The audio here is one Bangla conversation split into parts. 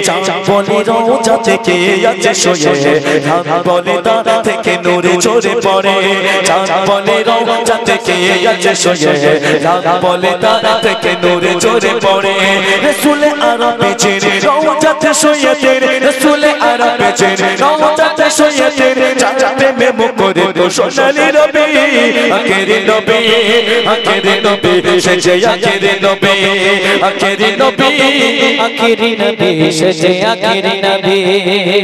চাঁদ বলে রোজা থেকে আছে শুয়ে রাত বলে তার থেকে নূরে ঝরে পড়ে চাঁদ বলে রোজা থেকে আছে শুয়ে রাত বলে তার থেকে নূরে ঝরে পড়ে রাসূলে আরবে জেনে রোজাতে শুয়েতেন রাসূলে আরবে জেনে রোজাতে শুয়েতেন চাঁদে মেমো করে তো সোনালি রবি আখেরি নবী সেজে আখেরি নবী আখেরি নবী সেজে আখেরি নবী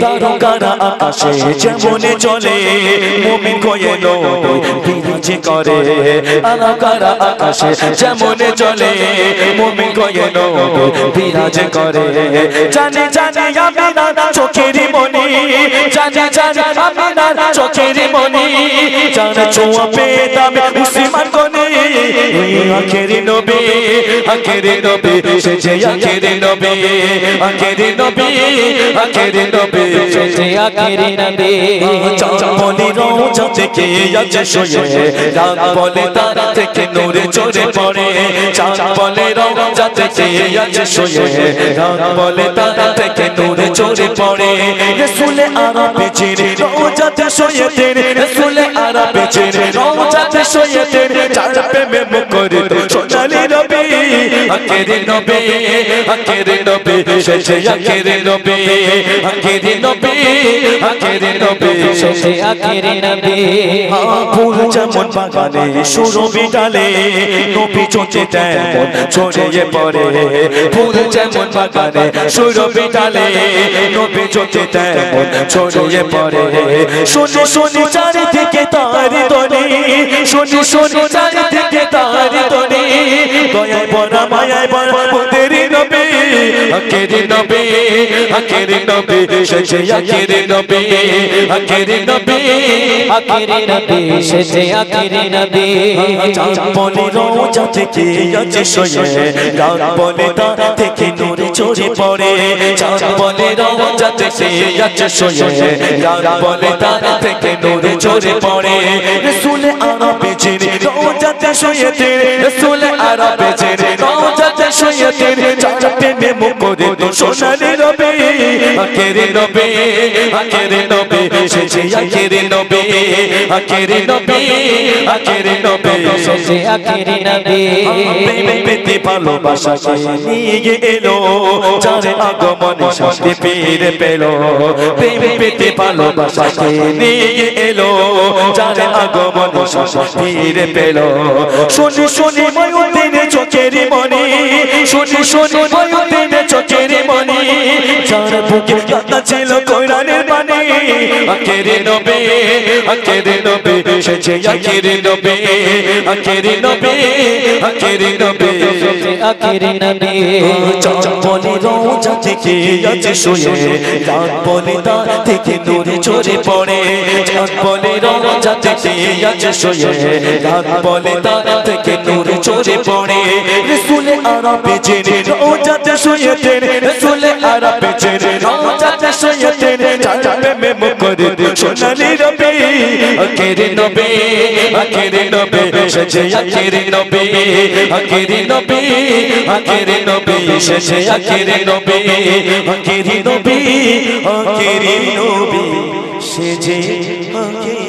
তারকারা আকাশে যেমনে চলে মুমিন হয়ে নবী বিরাজ করে তারকারা আকাশে যেমনে চলে মুমিন হয়ে নবী বিরাজ করে জানি জানি আমিনা চোখের মনি জানি জানি আমিনা চোখের মনি জানা ছোঁয়া পেতামে মুসলমান কোনি আখেরি নবী সেজে আখেরি নবী সেজে আখেরি নবী চাঁদ বলে রোজা থেকে আছে শুয়ে রাত বলে তার থেকে নূরে ঝরে পড়ে চাঁদ বলে রোজা থেকে আছে শুয়ে রাত বলে তার থেকে নূরে ঝরে পড়ে রাসূলে আরবে জেনে রোজাতে শুয়েতেন রাসূলে আরবে জেনে রোজাতে শুয়েতেন চাঁদ প্রেমে মুখ করে তো সোনালি রবি আখেরি নবী সেজে আখেরি নবী সেজে আখেরি নবী ফুল যেমন বাগানে সুরভি ডালে নবী চোখে তেমন ছড়িয়ে পড়ে ফুল যেমন বাগানে সুরভি ডালে নবী চোখে তেমন ছড়িয়ে পড়ে শুনি শুনি চারিদিকে তারি ধ্বনি শুনি শুনি চারিদিকে তারি ধ্বনি দয়ায় ভরা মায়ায় ভরা মোদের নবী আখেরি নবী সেজে আখেরি নবী সেজে আখেরি নবী চাঁদ বলে রোজা থেকে আছে শুয়ে রাত বলে তার থেকে নূরে ঝরে পড়ে চাঁদ বলে রোজা থেকে আছে শুয়ে রাত বলে তার থেকে নূরে ঝরে পড়ে রাসূলে আরবে জেনে রোজাতে শুয়েতেন রাসূলে আরবে জেনে রোজাতে শুয়েতেন চাঁদ প্রেমে মুখ করে তো সোনালি রবি আখেরি নবী সেজে আখেরি নবী সেজে আখেরি নবী পেতে ভালোবাসাকে নিয়ে এলো যার আগমনে শান্তি ফিরে পেল পেতে ভালোবাসাকে নিয়ে এলো যার আগমনে শান্তি ফিরে পেল শুনি শুনি ময়ূরদিনে চোখের মনি শুনি শুনি ময়ূরদিনে চোখের মনি যার বুকে কাঁদা ছিল কোরআনের বাণী আখেরি নবী সেজে আখেরি নবী সেজে আখেরি নবী চাঁদ বলে রোজা থেকে আছে শুয়ে রাত বলে তার থেকে নূরে ঝরে পড়ে চাঁদ বলে রোজা থেকে আছে শুয়ে রাত বলে তার থেকে নূরে ঝরে পড়ে রাসূলে আরবে জেনে রোজাতে শুয়েতেন রাসূলে আরবে জেনে রোজাতে শুয়েতেন চাঁদ প্রেমে মুখ করে সোনালি রবি আখেরি নবী সেজে আখেরি নবী সেজে আখেরি নবী সেজে আখেরি